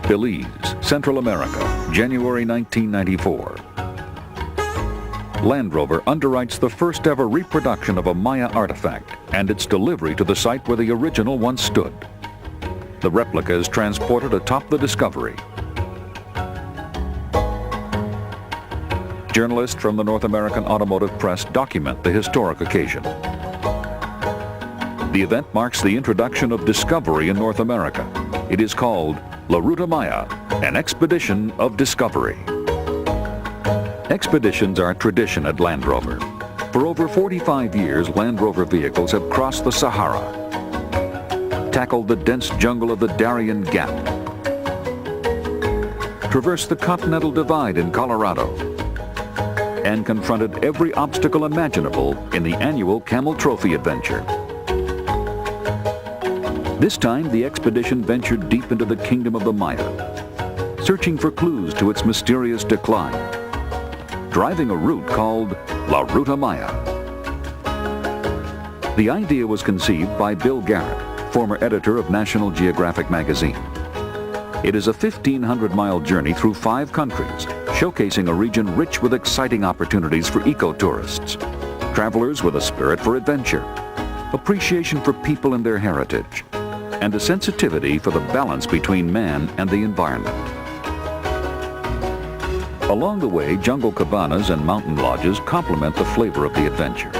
Belize, Central America, January 1994. Land Rover underwrites the first ever reproduction of a Maya artifact and its delivery to the site where the original once stood. The replica is transported atop the Discovery. Journalists from the North American automotive press document the historic occasion. The event marks the introduction of Discovery in North America. It is called La Ruta Maya, an expedition of discovery. Expeditions are tradition at Land Rover. For over 45 years, Land Rover vehicles have crossed the Sahara, tackled the dense jungle of the Darien Gap, traversed the Continental Divide in Colorado, and confronted every obstacle imaginable in the annual Camel Trophy adventure. This time, the expedition ventured deep into the kingdom of the Maya, searching for clues to its mysterious decline, driving a route called La Ruta Maya. The idea was conceived by Bill Garrett, former editor of National Geographic magazine. It is a 1,500-mile journey through 5 countries, showcasing a region rich with exciting opportunities for eco-tourists, travelers with a spirit for adventure, appreciation for people and their heritage, and a sensitivity for the balance between man and the environment. Along the way, jungle cabanas and mountain lodges complement the flavor of the adventure.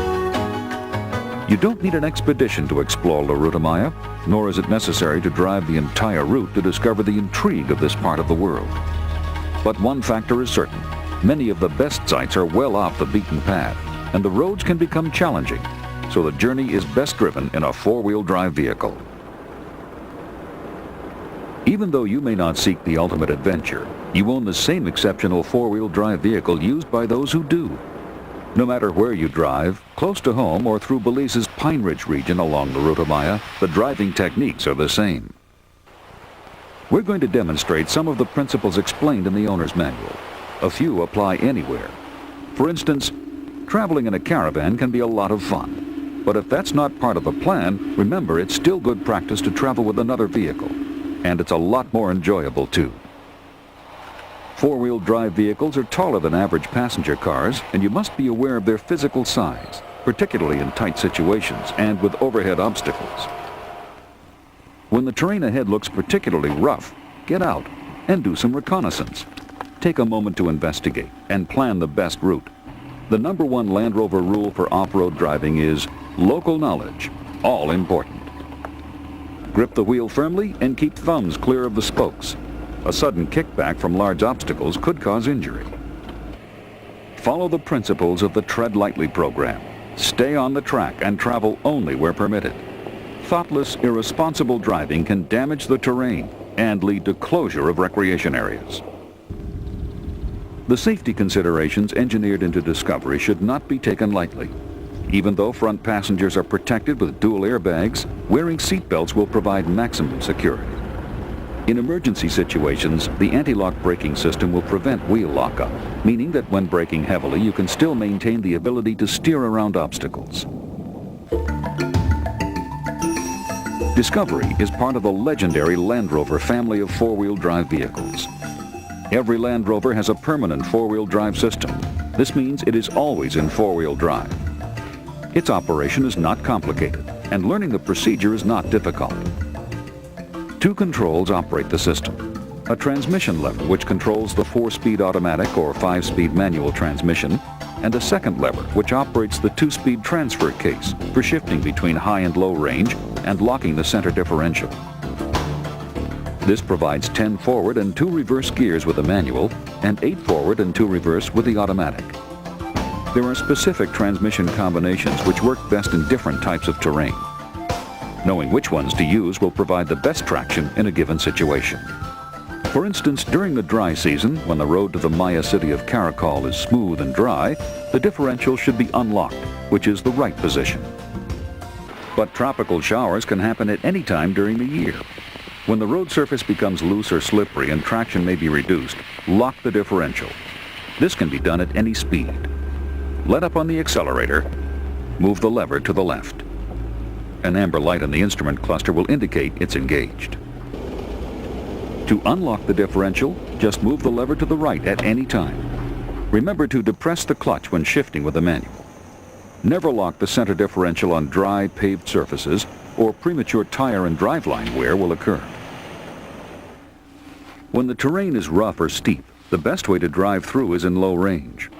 You don't need an expedition to explore La Ruta Maya, nor is it necessary to drive the entire route to discover the intrigue of this part of the world. But one factor is certain. Many of the best sites are well off the beaten path, and the roads can become challenging, so the journey is best driven in a 4-wheel drive vehicle. Even though you may not seek the ultimate adventure, you own the same exceptional 4-wheel drive vehicle used by those who do. No matter where you drive, close to home or through Belize's Pine Ridge region along the Ruta Maya, the driving techniques are the same. We're going to demonstrate some of the principles explained in the owner's manual. A few apply anywhere. For instance, traveling in a caravan can be a lot of fun. But if that's not part of the plan, remember it's still good practice to travel with another vehicle. And it's a lot more enjoyable too. 4-wheel drive vehicles are taller than average passenger cars, and you must be aware of their physical size, particularly in tight situations and with overhead obstacles. When the terrain ahead looks particularly rough, get out and do some reconnaissance. Take a moment to investigate and plan the best route. The #1 Land Rover rule for off-road driving is local knowledge, all important. Grip the wheel firmly and keep thumbs clear of the spokes. A sudden kickback from large obstacles could cause injury. Follow the principles of the Tread Lightly program. Stay on the track and travel only where permitted. Thoughtless, irresponsible driving can damage the terrain and lead to closure of recreation areas. The safety considerations engineered into Discovery should not be taken lightly. Even though front passengers are protected with dual airbags, wearing seatbelts will provide maximum security. In emergency situations, the anti-lock braking system will prevent wheel lockup, meaning that when braking heavily, you can still maintain the ability to steer around obstacles. Discovery is part of the legendary Land Rover family of 4-wheel drive vehicles. Every Land Rover has a permanent 4-wheel drive system. This means it is always in 4-wheel drive. Its operation is not complicated, and learning the procedure is not difficult. 2 controls operate the system. A transmission lever, which controls the 4-speed automatic or 5-speed manual transmission, and a second lever, which operates the 2-speed transfer case for shifting between high and low range and locking the center differential. This provides 10 forward and 2 reverse gears with the manual, and 8 forward and 2 reverse with the automatic. There are specific transmission combinations which work best in different types of terrain. Knowing which ones to use will provide the best traction in a given situation. For instance, during the dry season, when the road to the Maya city of Caracol is smooth and dry, the differential should be unlocked, which is the right position. But tropical showers can happen at any time during the year. When the road surface becomes loose or slippery and traction may be reduced, lock the differential. This can be done at any speed. Let up on the accelerator, move the lever to the left. An amber light on the instrument cluster will indicate it's engaged. To unlock the differential, just move the lever to the right at any time. Remember to depress the clutch when shifting with the manual. Never lock the center differential on dry, paved surfaces, or premature tire and driveline wear will occur. When the terrain is rough or steep, the best way to drive through is in low range.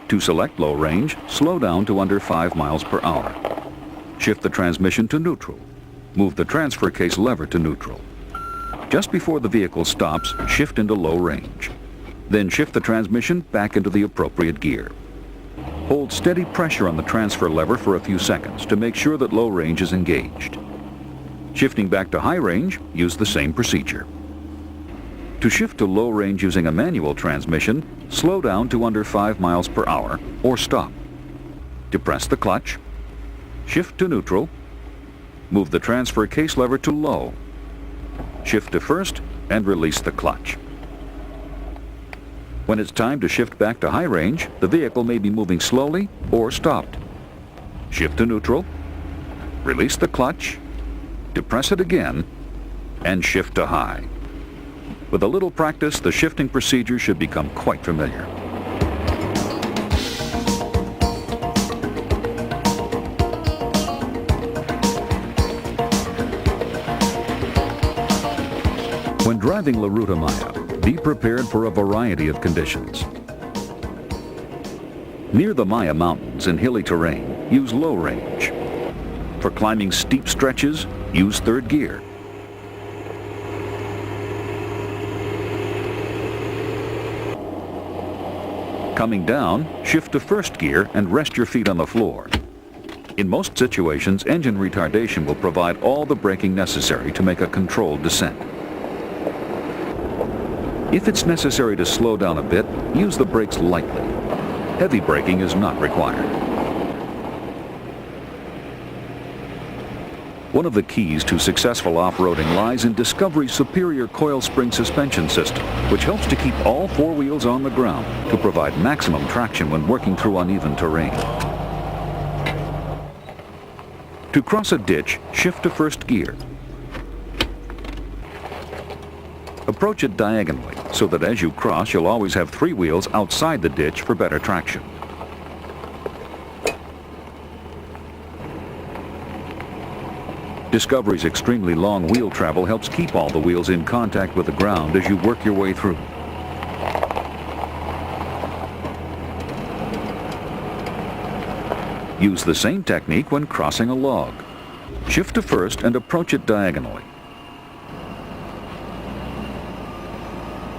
To select low range, slow down to under 5 miles per hour. Shift the transmission to neutral. Move the transfer case lever to neutral. Just before the vehicle stops, shift into low range. Then shift the transmission back into the appropriate gear. Hold steady pressure on the transfer lever for a few seconds to make sure that low range is engaged. Shifting back to high range, use the same procedure. To shift to low range using a manual transmission, slow down to under 5 miles per hour or stop. Depress the clutch. Shift to neutral. Move the transfer case lever to low. Shift to first and release the clutch. When it's time to shift back to high range, the vehicle may be moving slowly or stopped. Shift to neutral, release the clutch, depress it again, and shift to high. With a little practice, the shifting procedure should become quite familiar. When driving La Ruta Maya, be prepared for a variety of conditions. Near the Maya Mountains in hilly terrain, use low range. For climbing steep stretches, use third gear. Coming down, shift to first gear and rest your feet on the floor. In most situations, engine retardation will provide all the braking necessary to make a controlled descent. If it's necessary to slow down a bit, use the brakes lightly. Heavy braking is not required. One of the keys to successful off-roading lies in Discovery's superior coil spring suspension system, which helps to keep all four wheels on the ground to provide maximum traction when working through uneven terrain. To cross a ditch, shift to first gear. Approach it diagonally so that as you cross, you'll always have three wheels outside the ditch for better traction. Discovery's extremely long wheel travel helps keep all the wheels in contact with the ground as you work your way through. Use the same technique when crossing a log. Shift to first and approach it diagonally.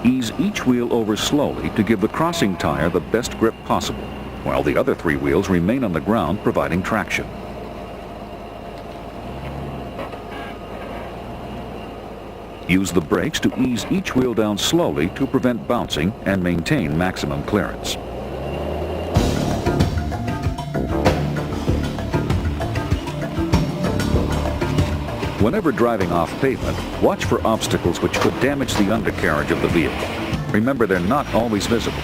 Ease each wheel over slowly to give the crossing tire the best grip possible, while the other three wheels remain on the ground providing traction. Use the brakes to ease each wheel down slowly to prevent bouncing and maintain maximum clearance. Whenever driving off pavement, watch for obstacles which could damage the undercarriage of the vehicle. Remember, they're not always visible.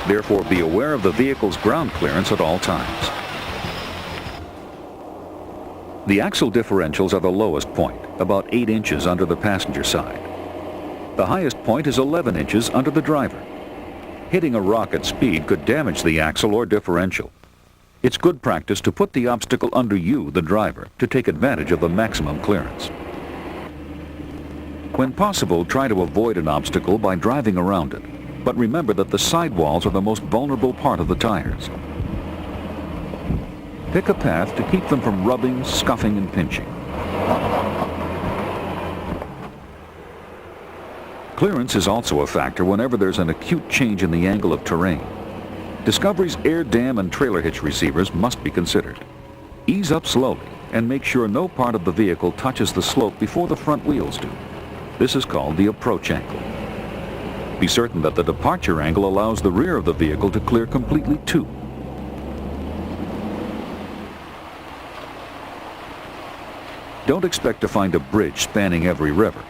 Therefore, be aware of the vehicle's ground clearance at all times. The axle differentials are the lowest point, about 8 inches under the passenger side. The highest point is 11 inches under the driver. Hitting a rock at speed could damage the axle or differential. It's good practice to put the obstacle under you, the driver, to take advantage of the maximum clearance. When possible, try to avoid an obstacle by driving around it, but remember that the sidewalls are the most vulnerable part of the tires. Pick a path to keep them from rubbing, scuffing, and pinching. Clearance is also a factor whenever there's an acute change in the angle of terrain. Discovery's air dam and trailer hitch receivers must be considered. Ease up slowly and make sure no part of the vehicle touches the slope before the front wheels do. This is called the approach angle. Be certain that the departure angle allows the rear of the vehicle to clear completely too. Don't expect to find a bridge spanning every river.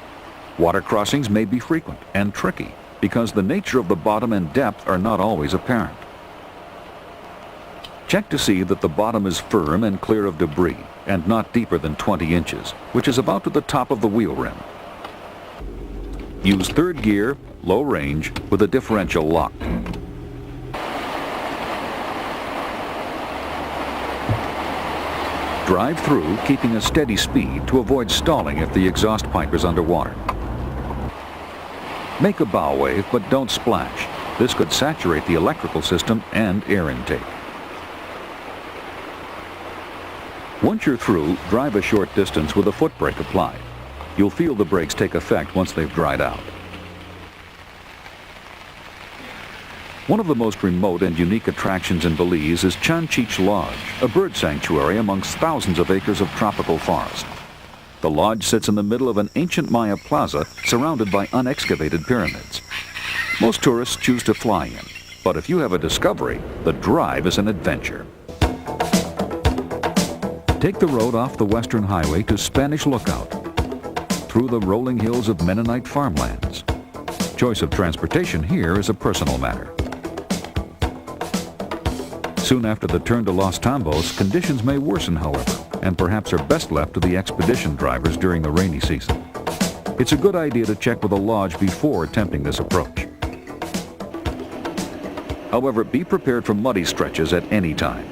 Water crossings may be frequent and tricky because the nature of the bottom and depth are not always apparent. Check to see that the bottom is firm and clear of debris and not deeper than 20 inches, which is about to the top of the wheel rim. Use third gear, low range, with the differential locked. Drive through, keeping a steady speed to avoid stalling if the exhaust pipe is underwater. Make a bow wave, but don't splash. This could saturate the electrical system and air intake. Once you're through, drive a short distance with a foot brake applied. You'll feel the brakes take effect once they've dried out. One of the most remote and unique attractions in Belize is Chanchich Lodge, a bird sanctuary amongst thousands of acres of tropical forest. The lodge sits in the middle of an ancient Maya plaza surrounded by unexcavated pyramids. Most tourists choose to fly in, but if you have a discovery, the drive is an adventure. Take the road off the Western Highway to Spanish Lookout, through the rolling hills of Mennonite farmlands. Choice of transportation here is a personal matter. Soon after the turn to Los Tambos, conditions may worsen, however, and perhaps are best left to the expedition drivers during the rainy season. It's a good idea to check with a lodge before attempting this approach. However, be prepared for muddy stretches at any time.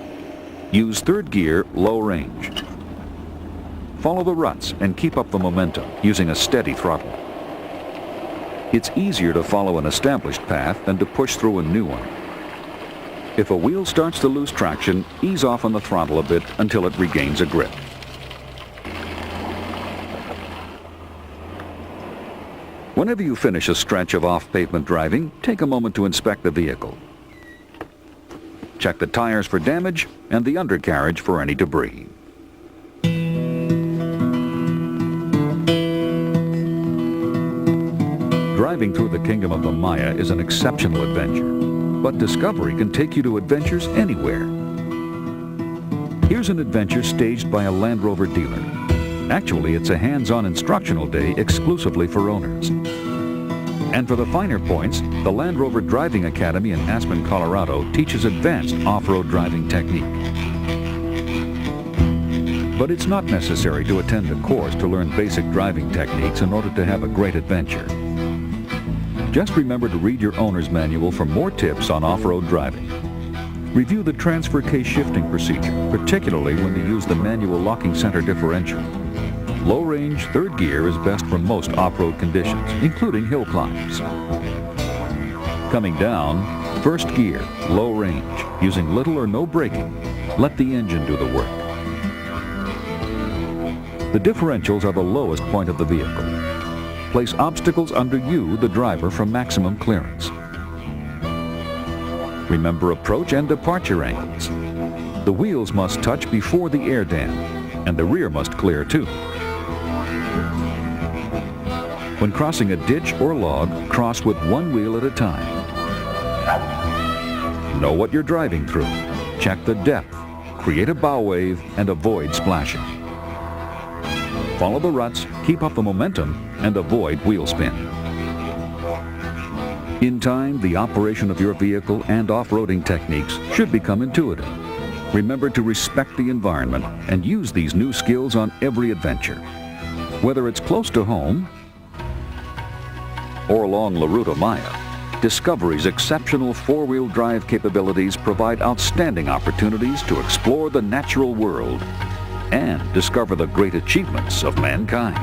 Use third gear, low range. Follow the ruts and keep up the momentum using a steady throttle. It's easier to follow an established path than to push through a new one. If a wheel starts to lose traction, ease off on the throttle a bit until it regains a grip. Whenever you finish a stretch of off-pavement driving, take a moment to inspect the vehicle. Check the tires for damage and the undercarriage for any debris. Driving through the kingdom of the Maya is an exceptional adventure, but Discovery can take you to adventures anywhere. Here's an adventure staged by a Land Rover dealer. Actually, it's a hands-on instructional day exclusively for owners. And for the finer points, the Land Rover Driving Academy in Aspen, Colorado teaches advanced off-road driving technique. But it's not necessary to attend a course to learn basic driving techniques in order to have a great adventure. Just remember to read your owner's manual for more tips on off-road driving. Review the transfer case shifting procedure, particularly when to use the manual locking center differential. Low-range third gear is best for most off-road conditions, including hill climbs. Coming down, first gear, low range, using little or no braking. Let the engine do the work. The differentials are the lowest point of the vehicle. Place obstacles under you, the driver, for maximum clearance. Remember approach and departure angles. The wheels must touch before the air dam, and the rear must clear too. When crossing a ditch or log, cross with one wheel at a time. Know what you're driving through. Check the depth. Create a bow wave and avoid splashing. Follow the ruts, keep up the momentum, and avoid wheel spin. In time, the operation of your vehicle and off-roading techniques should become intuitive. Remember to respect the environment and use these new skills on every adventure. Whether it's close to home or along La Ruta Maya, Discovery's exceptional four-wheel drive capabilities provide outstanding opportunities to explore the natural world and discover the great achievements of mankind.